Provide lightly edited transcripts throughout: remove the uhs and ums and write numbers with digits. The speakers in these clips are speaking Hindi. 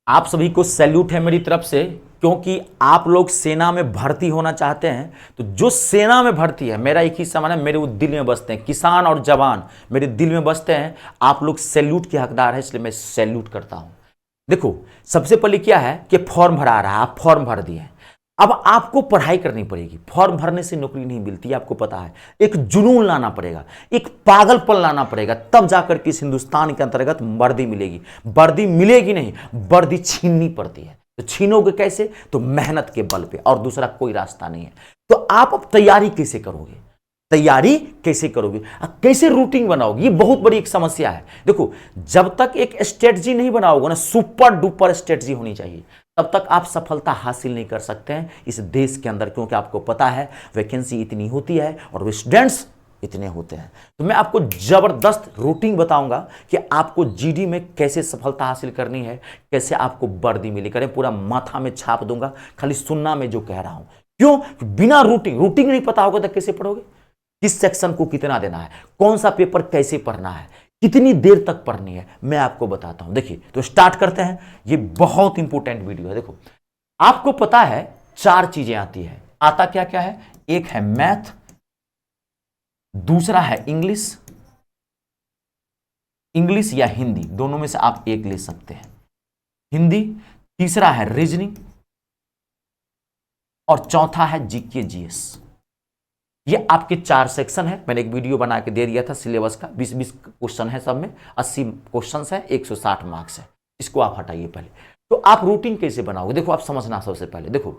आप सभी को सैल्यूट है मेरी तरफ से, क्योंकि आप लोग सेना में भर्ती होना चाहते हैं। तो जो सेना में भर्ती है, मेरा एक ही सवाल है, मेरे वो दिल में बसते हैं, किसान और जवान मेरे दिल में बसते हैं। आप लोग सैल्यूट के हकदार हैं, इसलिए मैं सैल्यूट करता हूं। देखो, सबसे पहले क्या है कि फॉर्म भरा रहा है, आप फॉर्म भर दिए हैं। अब आपको पढ़ाई करनी पड़ेगी। फॉर्म भरने से नौकरी नहीं मिलती, आपको पता है। एक जुनून लाना पड़ेगा, एक पागलपन लाना पड़ेगा, तब जाकर के इस हिंदुस्तान के अंतर्गत वर्दी मिलेगी। वर्दी मिलेगी नहीं, वर्दी छीननी पड़ती है। तो छीनोगे कैसे? तो मेहनत के बल पे, और दूसरा कोई रास्ता नहीं है। तो आप अब तैयारी कैसे करोगे? तैयारी कैसे करोगे, कैसे रूटीन बनाओगे? ये बहुत बड़ी एक समस्या है। देखो, जब तक एक स्ट्रेटजी नहीं बनाओगे ना, सुपर डुपर स्ट्रेटजी होनी चाहिए, तब तक आप सफलता हासिल नहीं कर सकते हैं इस देश के अंदर। क्योंकि आपको पता है वैकेंसी इतनी होती है और स्टूडेंट्स इतने होते हैं। तो मैं आपको जबरदस्त रूटीन बताऊंगा कि आपको जीडी में कैसे सफलता हासिल करनी है, कैसे आपको वर्दी मिली करें, पूरा माथा में छाप दूंगा। खाली सुनना मैं जो कह रहा हूं। क्यों? बिना रूटीन नहीं पता होगा तो कैसे पढ़ोगे? किस सेक्शन को कितना देना है, कौन सा पेपर कैसे पढ़ना है, कितनी देर तक पढ़नी है, मैं आपको बताता हूं। देखिए, तो स्टार्ट करते हैं। ये बहुत इंपॉर्टेंट वीडियो है। देखो, आपको पता है 4 चीजें आती है। आता क्या क्या है? एक है मैथ, दूसरा है इंग्लिश या हिंदी, दोनों में से आप एक ले सकते हैं। हिंदी, तीसरा है रीजनिंग, और चौथा है जीके जीएस। ये आपके 4 सेक्शन है। मैंने एक वीडियो बना के दे दिया था सिलेबस का। 20-20 क्वेश्चन है, सब में 80 क्वेश्चन है, 160 मार्क्स है। इसको आप हटाइए पहले। तो आप रूटीन कैसे बनाओगे? देखो, आप समझना। सबसे पहले देखो,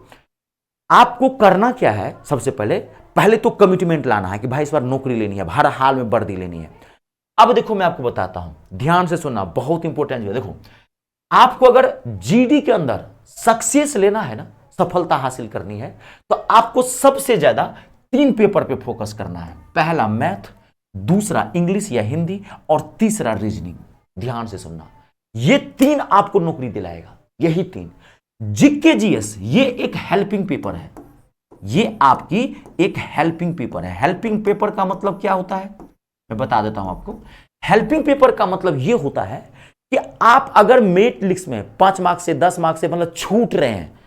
आपको करना क्या है। सबसे पहले तो कमिटमेंट लाना है कि भाई इस बार नौकरी लेनी है, हर हाल में वर्दी लेनी है। अब देखो, मैं आपको बताता हूं, ध्यान से सुनना, बहुत इंपॉर्टेंट है। देखो, आपको अगर जीडी के अंदर सक्सेस लेना है ना, सफलता हासिल करनी है, तो आपको सबसे ज्यादा 3 पेपर पे फोकस करना है। पहला मैथ, दूसरा इंग्लिश या हिंदी, और तीसरा रीजनिंग। ध्यान से सुनना, ये 3 आपको नौकरी दिलाएगा। यही 3। जीके जीएस ये एक हेल्पिंग पेपर है। ये आपकी एक हेल्पिंग पेपर है। हेल्पिंग पेपर का मतलब क्या होता है, मैं बता देता हूं आपको। हेल्पिंग पेपर का मतलब यह होता है कि आप अगर मेरिट लिस्ट में 5 मार्क्स से 10 मार्क्स से मतलब छूट रहे हैं,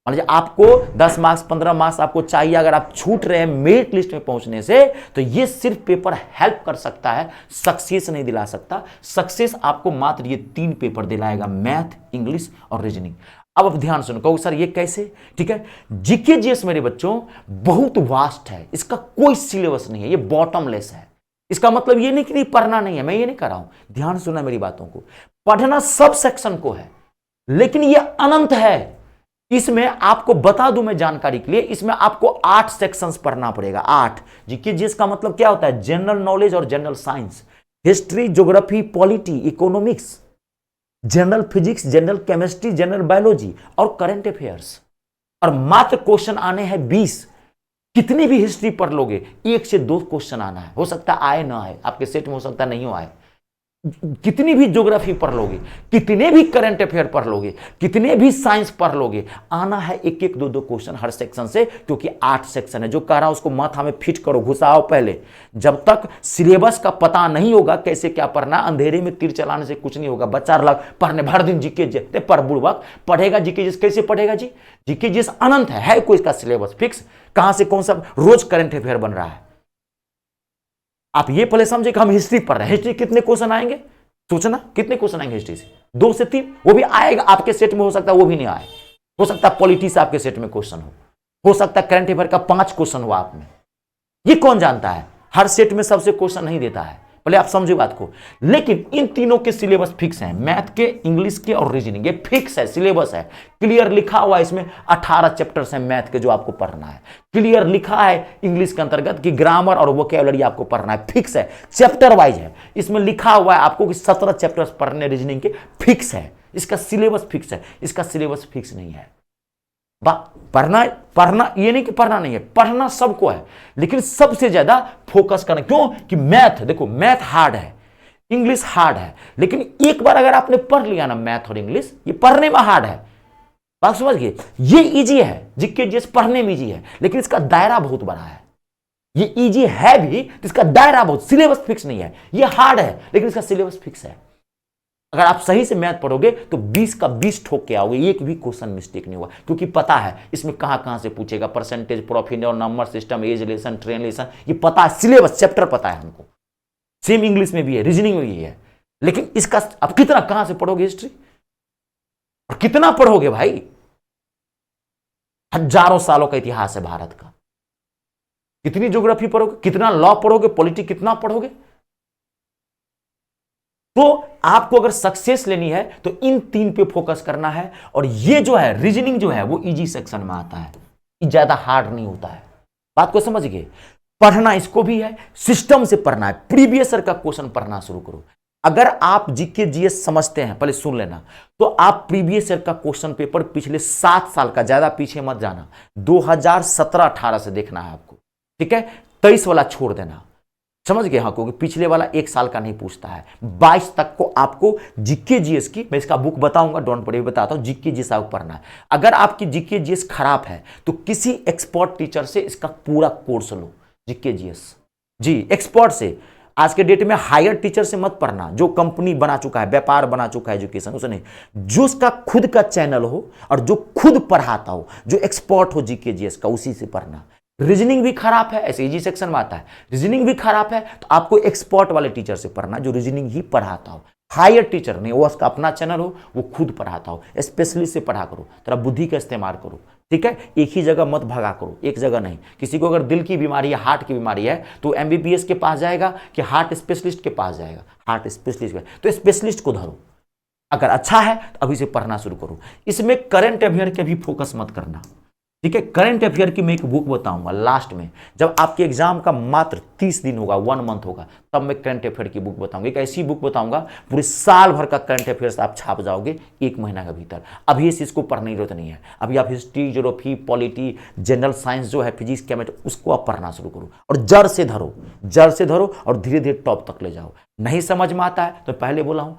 मतलब आपको 10 मार्क्स 15 मार्क्स आपको चाहिए, अगर आप छूट रहे हैं मेरिट लिस्ट में पहुंचने से, तो यह सिर्फ पेपर हेल्प कर सकता है, सक्सेस नहीं दिला सकता। सक्सेस आपको मात्र ये 3 पेपर दिलाएगा, मैथ, इंग्लिश और रीजनिंग। अब ध्यान सुनो, कहो सर ये कैसे? ठीक है, जीके जीएस मेरे बच्चों बहुत वास्ट है, इसका कोई सिलेबस नहीं है, ये बॉटमलेस है। इसका मतलब ये नहीं कि नहीं पढ़ना नहीं है, मैं ये नहीं कर रहा हूं। ध्यान सुना मेरी बातों को। पढ़ना सब सेक्शन को है, लेकिन ये अनंत है। इसमें आपको बता दूं मैं जानकारी के लिए, इसमें आपको 8 सेक्शंस पढ़ना पड़ेगा। 8। जीके जीएस का मतलब क्या होता है? जनरल नॉलेज और general science, history, geography, polity, economics, general physics, general chemistry, general biology और करंट अफेयर्स। और मात्र क्वेश्चन आने हैं 20। कितनी भी हिस्ट्री पढ़ लोगे, 1 से 2 क्वेश्चन आना है। हो सकता आए ना आए, आपके सेट में हो सकता नहीं हो आए। कितनी भी ज्योग्राफी पढ़ लोगे, कितने भी करंट अफेयर पढ़ लोगे, कितने भी साइंस पढ़ लोगे, आना है 1-1, 2-2 क्वेश्चन हर सेक्शन से, क्योंकि 8 सेक्शन है। जो कह रहा हूं उसको माथा में फिट करो, घुसाओ पहले। जब तक सिलेबस का पता नहीं होगा कैसे क्या पढ़ना, अंधेरे में तीर चलाने से कुछ नहीं होगा। बच्चा लग पढ़ने भर दिन जीके जीते पर बुड़बक पढ़ेगा जीके जीएस, कैसे पढ़ेगा जी? जीके जीएस अनंत है कोई इसका सिलेबस फिक्स? कहां से कौन सा रोज करंट अफेयर बन रहा है? आप ये पहले समझे कि हम हिस्ट्री पढ़ रहे हैं। हिस्ट्री कितने क्वेश्चन आएंगे? सोचना, कितने क्वेश्चन आएंगे हिस्ट्री से? 2 से 3। वो भी आएगा आपके सेट में, हो सकता है वो भी नहीं आए। हो सकता है पॉलिटी से आपके सेट में क्वेश्चन हो सकता है करंट अफेयर का 5 क्वेश्चन हो आप में। ये कौन जानता है? हर सेट में सबसे क्वेश्चन नहीं देता है, पहले आप समझो बात को। लेकिन इन तीनों के सिलेबस फिक्स हैं, मैथ के, इंग्लिश के और रीजनिंग। ये फिक्स है, सिलेबस है, क्लियर लिखा हुआ है। इसमें 18 चैप्टर्स हैं मैथ के जो आपको पढ़ना है। क्लियर लिखा है इंग्लिश के अंतर्गत कि ग्रामर और वोकैबुलरी आपको पढ़ना है, फिक्स है, चैप्टर वाइज है। इसमें लिखा हुआ है आपको कि 17 चैप्टर्स पढ़ने रीजनिंग के, फिक्स है। इसका सिलेबस फिक्स है, इसका सिलेबस फिक्स नहीं है। पढ़ना ये नहीं कि पढ़ना नहीं है, पढ़ना सबको है, लेकिन सबसे ज्यादा फोकस करना। क्यों? कि मैथ, देखो मैथ हार्ड है, इंग्लिश हार्ड है, लेकिन एक बार अगर आपने पढ़ लिया ना मैथ और इंग्लिश, ये पढ़ने में हार्ड है, बात समझ गए? ये इजी है, जीके जीएस पढ़ने में इजी है, लेकिन इसका दायरा बहुत बड़ा है। ये इजी है भी, तो इसका दायरा बहुत, सिलेबस फिक्स नहीं है। ये हार्ड है, लेकिन इसका सिलेबस फिक्स है। अगर आप सही से मैथ पढ़ोगे तो 20 का 20 ठोक के आओगे, एक भी क्वेश्चन मिस्टेक नहीं होगा, क्योंकि पता है इसमें कहां कहां से पूछेगा, परसेंटेज, प्रॉफिट और number system, age relation, train relation, ये पता है, सिलेबस चैप्टर पता है हमको। सेम इंग्लिश में भी है, रीजनिंग में भी है, लेकिन इसका अब कितना कहां से पढ़ोगे हिस्ट्री, और कितना पढ़ोगे भाई, हजारों सालों का इतिहास है भारत का, कितनी ज्योग्राफी पढ़ोगे, कितना लॉ पढ़ोगे, पॉलिटी कितना पढ़ोगे। तो आपको अगर सक्सेस लेनी है तो इन 3 पे फोकस करना है, और ये जो है रीजनिंग जो है वो इजी सेक्शन में आता है, ज्यादा हार्ड नहीं होता है, बात को समझ गए। पढ़ना इसको भी है, सिस्टम से पढ़ना है, प्रीवियस ईयर का क्वेश्चन पढ़ना शुरू करो। अगर आप जीके जीएस समझते हैं, पहले सुन लेना, तो आप प्रीवियस ईयर का क्वेश्चन पेपर पिछले 7 साल का, ज्यादा पीछे मत जाना, 2017-18 से देखना है आपको, ठीक है, 23 वाला छोड़ देना, समझ गए। हाँ, क्योंकि पिछले वाला 1 साल का नहीं पूछता है। 22 तक को आपको जीके जीएस की, मैं इसका बुक बताऊंगा, डोंट वरी, बताता हूं, जीके जीएस आपको पढ़ना है। अगर आपकी जीके जीएस खराब है तो किसी एक्सपर्ट टीचर से इसका पूरा कोर्स लो, जीके जीएस जी, एक्सपर्ट से। आज के डेट में हायर टीचर से मत पढ़ना, जो कंपनी बना चुका है, व्यापार बना चुका है एजुकेशन, उसे नहीं, जो उसका खुद का चैनल हो और जो खुद पढ़ाता हो, जो एक्सपर्ट हो जीके जीएस का, उसी से पढ़ना। रीजनिंग भी खराब है, ऐसे इजी सेक्शन में आता है, रीजनिंग भी खराब है तो आपको एक्सपर्ट वाले टीचर से पढ़ना, जो रीजनिंग ही पढ़ाता हो, हायर टीचर नहीं, वो उसका अपना चैनल हो, वो खुद पढ़ाता हो, स्पेशलिस्ट से पढ़ा करो, थोड़ा बुद्धि का इस्तेमाल करो, ठीक है। एक ही जगह मत भगा करो, एक जगह नहीं। किसी को अगर दिल की बीमारी है, हार्ट की बीमारी है, तो एमबीबीएस के पास जाएगा कि हार्ट स्पेशलिस्ट के पास जाएगा, हार्ट स्पेशलिस्ट, तो स्पेशलिस्ट को धरो। अगर अच्छा है तो अभी से पढ़ना शुरू करो। इसमें करंट अफेयर के भी फोकस मत करना, ठीक है। करंट अफेयर की मैं एक बुक बताऊंगा लास्ट में, जब आपके एग्जाम का मात्र 30 दिन होगा, 1 मंथ होगा, तब मैं करंट अफेयर की बुक बताऊंगा। एक ऐसी बुक बताऊंगा पूरे साल भर का करंट अफेयर्स आप छाप जाओगे 1 महीना के भीतर। अभी इस चीज को पढ़ने की जरूरत नहीं है, अभी आप history, geography, polity, general science जो है, फिजिक्स, केमिस्ट्री, उसको आप पढ़ना शुरू करो और जड़ से धरो, जड़ से धरो और धीरे धीरे टॉप तक ले जाओ। नहीं समझ में आता है तो पहले बोला हूं,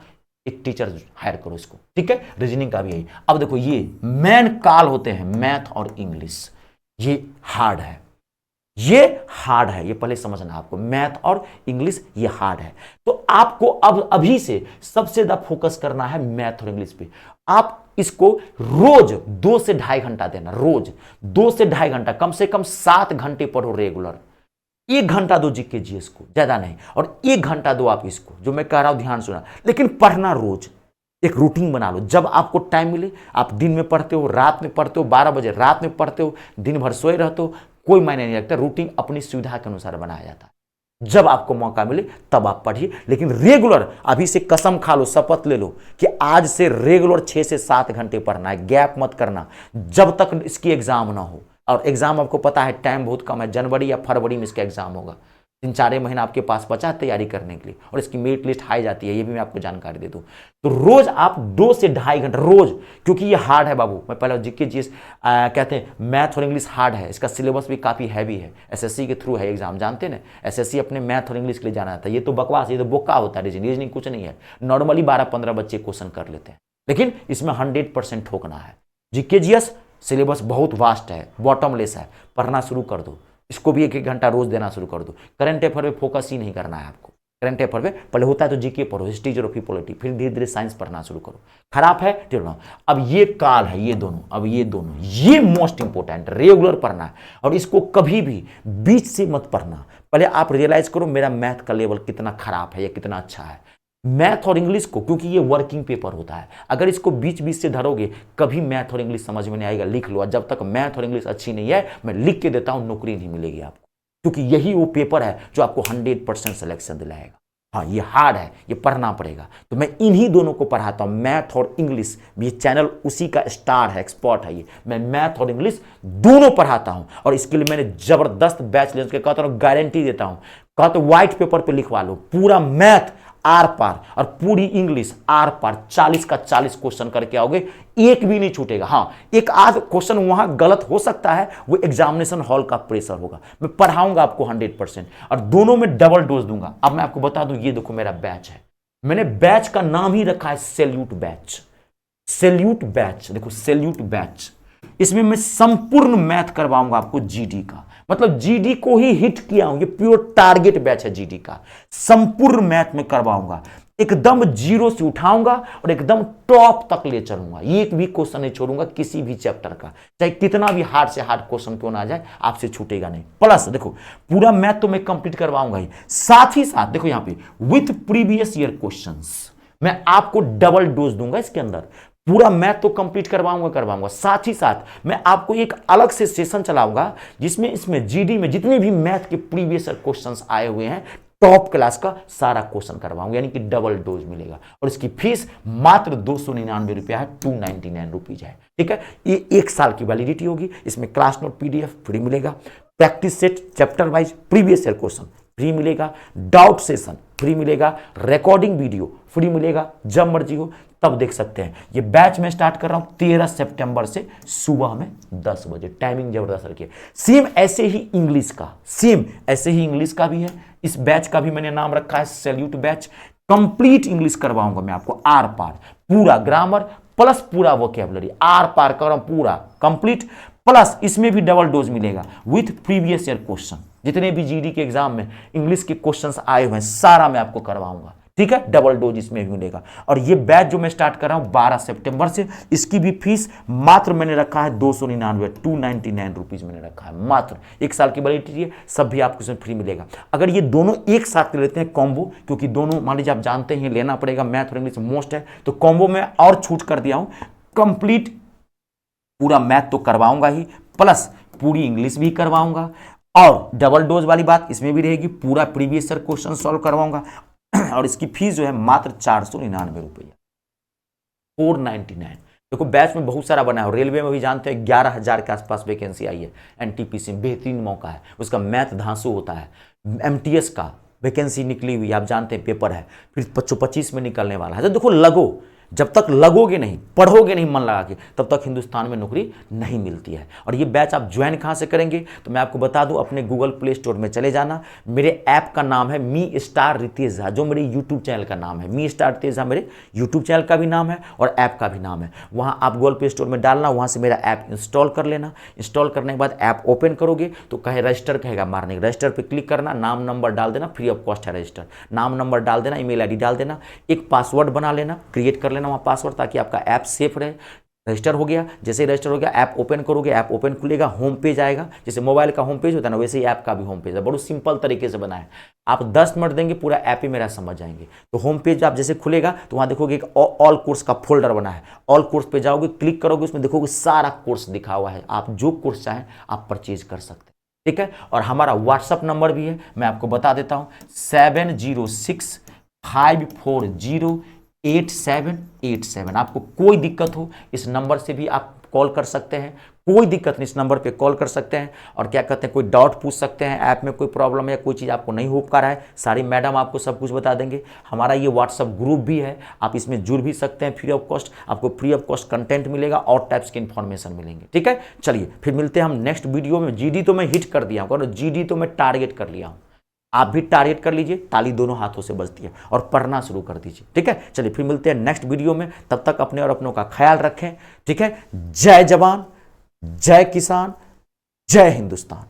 एक टीचर हायर करो इसको, ठीक है। रीजनिंग का भी यही। अब देखो, ये मेन काल होते हैं मैथ और इंग्लिश, ये हार्ड है, ये हार्ड है, ये पहले समझना आपको, मैथ और इंग्लिश ये हार्ड है। तो आपको अब अभी से सबसे ज्यादा फोकस करना है मैथ और इंग्लिश पे। आप इसको रोज 2 से ढाई घंटा देना, रोज 2 से ढाई घंटा, कम से कम 7 घंटे पढ़ो रेगुलर। 1 घंटा दो जीके जीएस को, ज्यादा नहीं, और 1 घंटा दो आप इसको, जो मैं कह रहा हूं ध्यान सुना, लेकिन पढ़ना रोज, एक रूटीन बना लो। जब आपको टाइम मिले, आप दिन में पढ़ते हो, रात में पढ़ते हो, 12 बजे रात में पढ़ते हो, दिन भर सोए रहते हो, कोई मायने नहीं रखता। रूटीन अपनी सुविधा के अनुसार बनाया जाता है, जब आपको मौका मिले तब आप पढ़िए, लेकिन रेगुलर अभी से कसम खा लो, शपथ ले लो कि आज से रेगुलर 6 से 7 घंटे पढ़ना है, गैप मत करना जब तक इसकी एग्जाम ना हो। और एग्जाम आपको पता है टाइम बहुत कम है, जनवरी या फरवरी में इसका एग्जाम होगा, 3-4 महीना आपके पास बचा है तैयारी करने के लिए, और इसकी मेरिट लिस्ट हाई जाती है, ये भी मैं आपको जानकारी दे दूं। तो रोज आप 2 से ढाई घंटे रोज, क्योंकि ये हार्ड है बाबू। मैं पहले जीके जीएस कहते हैं, मैथ और इंग्लिश हार्ड है, इसका सिलेबस भी काफी हैवी है, एसएससी के थ्रू है एग्जाम, जानते ना, एसएससी अपने मैथ और इंग्लिश के लिए जाना था। ये तो बकवास, ये तो बोका होता है, रीजनिंग कुछ नहीं है। नॉर्मली 12-15 बच्चे क्वेश्चन कर लेते हैं, लेकिन इसमें 100% ठोकना है। जीके जीएस सिलेबस बहुत वास्ट है, बॉटमलेस है, पढ़ना शुरू कर दो, इसको भी 1-1 घंटा रोज देना शुरू कर दो। करंट अफेयर पे फोकस ही नहीं करना है आपको, करंट अफेयर पे पहले होता है तो जीके पढ़ो, हिस्ट्री, ज्योग्राफी, पॉलिटी, फिर धीरे धीरे साइंस पढ़ना शुरू करो। खराब है ठीक। अब ये काल है, ये दोनों, अब ये दोनों, ये मोस्ट इंपोर्टेंट, रेगुलर पढ़ना है, और इसको कभी भी बीच से मत पढ़ना। पहले आप रियलाइज करो मेरा मैथ का लेवल कितना खराब है या कितना अच्छा है। मैथ और इंग्लिश को, क्योंकि ये वर्किंग पेपर होता है, अगर इसको बीच बीच से धरोगे कभी मैथ और इंग्लिश समझ में नहीं आएगा। लिख लो, जब तक मैथ और इंग्लिश अच्छी नहीं है, मैं लिख के देता हूं, नौकरी नहीं मिलेगी आपको, क्योंकि यही वो पेपर है जो आपको 100% सिलेक्शन दिलाएगा। हाँ, ये हार्ड है, ये पढ़ना पड़ेगा। तो मैं इन्हीं दोनों को पढ़ाता हूं, मैथ और इंग्लिश। ये चैनल उसी का स्टार है, एक्सपर्ट है ये। मैं मैथ और इंग्लिश दोनों पढ़ाता हूं, और इसके लिए मैंने जबरदस्त बैच ले, कहता हूं गारंटी देता हूं, कहता हूं व्हाइट पेपर पे लिखवा लो, पूरा मैथ आर पार और पूरी इंग्लिश आर पार, 40 का 40 क्वेश्चन करके आओगे, एक भी नहीं छूटेगा। हाँ, एक आध क्वेश्चन वहां गलत हो सकता है, वो एग्जामिनेशन हॉल का प्रेशर होगा। मैं पढ़ाऊंगा आपको 100%, और दोनों में डबल डोज दूंगा। अब मैं आपको बता दूं, ये देखो मेरा बैच है, मैंने बैच का नाम ही रखा है सैल्यूट बैच। सैल्यूट बैच, देखो सैल्यूट बैच, इसमें मैं संपूर्ण मैथ करवाऊंगा आपको, जीडी का, मतलब जीडी को ही हिट किया हूं, ये प्योर टारगेट बैच है जीडी का, संपूर्ण मैथ में करवाऊंगा। एकदम जीरो से उठाऊंगा और एकदम टॉप तक ले चलूंगा। एक भी क्वेश्चन नहीं छोड़ूंगा किसी भी चैप्टर का, चाहे कितना भी हार्ड से हार्ड क्वेश्चन क्यों ना आ जाए, आपसे छूटेगा नहीं। प्लस देखो पूरा मैथ तो मैं कंप्लीट करवाऊंगा ही, साथ ही साथ देखो यहां पे विथ प्रीवियस ईयर क्वेश्चंस मैं आपको डबल डोज दूंगा इसके अंदर। पूरा मैथ तो कंप्लीट करवाऊंगा, साथ ही साथ मैं आपको एक अलग से सेशन चलाऊंगा जिसमें इसमें जीडी में जितने भी मैथ के प्रीवियस ईयर क्वेश्चंस आए हुए हैं टॉप क्लास का सारा क्वेश्चन करवाऊंगा, यानी कि डबल डोज मिलेगा। और इसकी फीस मात्र 299 रुपया है, 299 रुपीज है। ठीक है, ये 1 साल की वैलिडिटी होगी। इसमें क्लास नोट पीडीएफ फ्री मिलेगा, practice set chapter wise previous year question free मिलेगा, डाउट सेशन फ्री मिलेगा, रिकॉर्डिंग वीडियो फ्री मिलेगा। जब मर्जी हो तब देख सकते हैं। ये बैच में स्टार्ट कर रहा हूं 13 सितंबर से सुबह में 10 बजे, टाइमिंग जबरदस्त रखिए। सेम ऐसे ही इंग्लिश का भी है। इस बैच का भी मैंने नाम रखा है सैल्यूट बैच। कंप्लीट इंग्लिश करवाऊंगा मैं आपको, आर पार, पूरा ग्रामर प्लस पूरा वोकैबुलरी, आर पार कर रहा हूं पूरा कंप्लीट। प्लस इसमें भी डबल डोज मिलेगा विथ प्रीवियस ईयर क्वेश्चन। जितने भी जीडी के एग्जाम में इंग्लिश के क्वेश्चंस आए हुए हैं सारा मैं आपको करवाऊंगा। ठीक है, डबल डोज इसमें भी मिलेगा। और ये बैच जो मैं स्टार्ट कर रहा हूं 12 सितंबर से, इसकी भी फीस मात्र मैंने रखा है 299, 299 रुपीज मैंने रखा है मात्र। 1 साल की वैलिडिटी है, सब भी आपको इसमें फ्री मिलेगा। अगर ये दोनों एक साथ लेते हैं कॉम्बो, क्योंकि दोनों मान लीजिए आप जानते हैं लेना पड़ेगा, मैथ और इंग्लिश मोस्ट है, तो कॉम्बो में और छूट कर दिया हूं। कंप्लीट पूरा मैथ तो करवाऊंगा ही, प्लस पूरी इंग्लिश भी करवाऊंगा। और डबल डोज वाली बात इसमें भी रहेगी, पूरा प्रीवियस ईयर क्वेश्चन सॉल्व करवाऊंगा। और इसकी फीस जो है मात्र 499 रुपया, 499। देखो बैच में बहुत सारा बना है। रेलवे में भी जानते हैं 11,000 के आसपास वैकेंसी आई है, एनटीपीसी में बेहतरीन मौका है। उसका मैथ धांसू होता है। एमटीएस का वैकेंसी निकली हुई, आप जानते हैं पेपर है, फिर 25 में निकलने वाला है। तो देखो लगो, जब तक लगोगे नहीं, पढ़ोगे नहीं मन लगा के, तब तक हिंदुस्तान में नौकरी नहीं मिलती है। और ये बैच आप ज्वाइन कहाँ से करेंगे, तो मैं आपको बता दूं, अपने गूगल प्ले स्टोर में चले जाना। मेरे ऐप का नाम है मी स्टार रितेश झा, जो मेरे यूट्यूब चैनल का नाम है। मी स्टार रितेश झा मेरे यूट्यूब चैनल का भी नाम है और ऐप का भी नाम है। वहाँ आप गूगल प्ले स्टोर में डालना, वहाँ से मेरा ऐप इंस्टॉल कर लेना। इंस्टॉल करने के बाद ऐप ओपन करोगे तो कहे रजिस्टर कहेगा मारने, रजिस्टर पर क्लिक करना, नाम नंबर डाल देना, फ्री ऑफ कॉस्ट है रजिस्टर। नाम नंबर डाल देना, ईमेल आईडी डाल देना, एक पासवर्ड बना लेना, क्रिएट कर लेना वहाँ पासवर्ड, ताकि आपका ऐप सेफ रहे। रजिस्टर हो गया, जैसे ही रजिस्टर हो गया ऐप ओपन करोगे, ऐप ओपन खुलेगा, होम पेज आएगा। जैसे मोबाइल का होम पेज होता है ना, वैसे ही ऐप का भी होम पेज है। बड़ा सिंपल तरीके से बना है। आप 10 मिनट देंगे पूरा ऐप ही मेरा समझ जाएंगे। तो होम पेज आप जैसे खुलेगा तो वहां देखोगे एक ऑल कोर्स का फोल्डर बना है। ऑल कोर्स पे जाओगे, क्लिक करोगे, उसमें देखोगे सारा कोर्स दिखा हुआ है। आप जो कोर्स चाहें आप परचेज कर सकते हैं। ठीक है, और हमारा व्हाट्सअप नंबर भी है, मैं आपको बता देता हूं, 7065408787। आपको कोई दिक्कत हो इस नंबर से भी आप कॉल कर सकते हैं, कोई दिक्कत नहीं, इस नंबर पे कॉल कर सकते हैं। और क्या कहते हैं, कोई डाउट पूछ सकते हैं, ऐप में कोई प्रॉब्लम है, कोई चीज़ आपको नहीं हो पा रहा है, सारी मैडम आपको सब कुछ बता देंगे। हमारा ये व्हाट्सअप ग्रुप भी है, आप इसमें जुड़ भी सकते हैं फ्री ऑफ कॉस्ट। आपको फ्री ऑफ कॉस्ट कंटेंट मिलेगा और टाइप्स के इन्फॉर्मेशन मिलेंगे। ठीक है, चलिए फिर मिलते हैं हम नेक्स्ट वीडियो में। जीडी तो मैं हिट कर दिया हूँ, जीडी तो मैं टारगेट कर लिया हूँ, आप भी टारगेट कर लीजिए। ताली दोनों हाथों से बजती है और पढ़ना शुरू कर दीजिए। ठीक है, चलिए फिर मिलते हैं नेक्स्ट वीडियो में। तब तक अपने और अपनों का ख्याल रखें। ठीक है, जय जवान, जय किसान, जय हिंदुस्तान।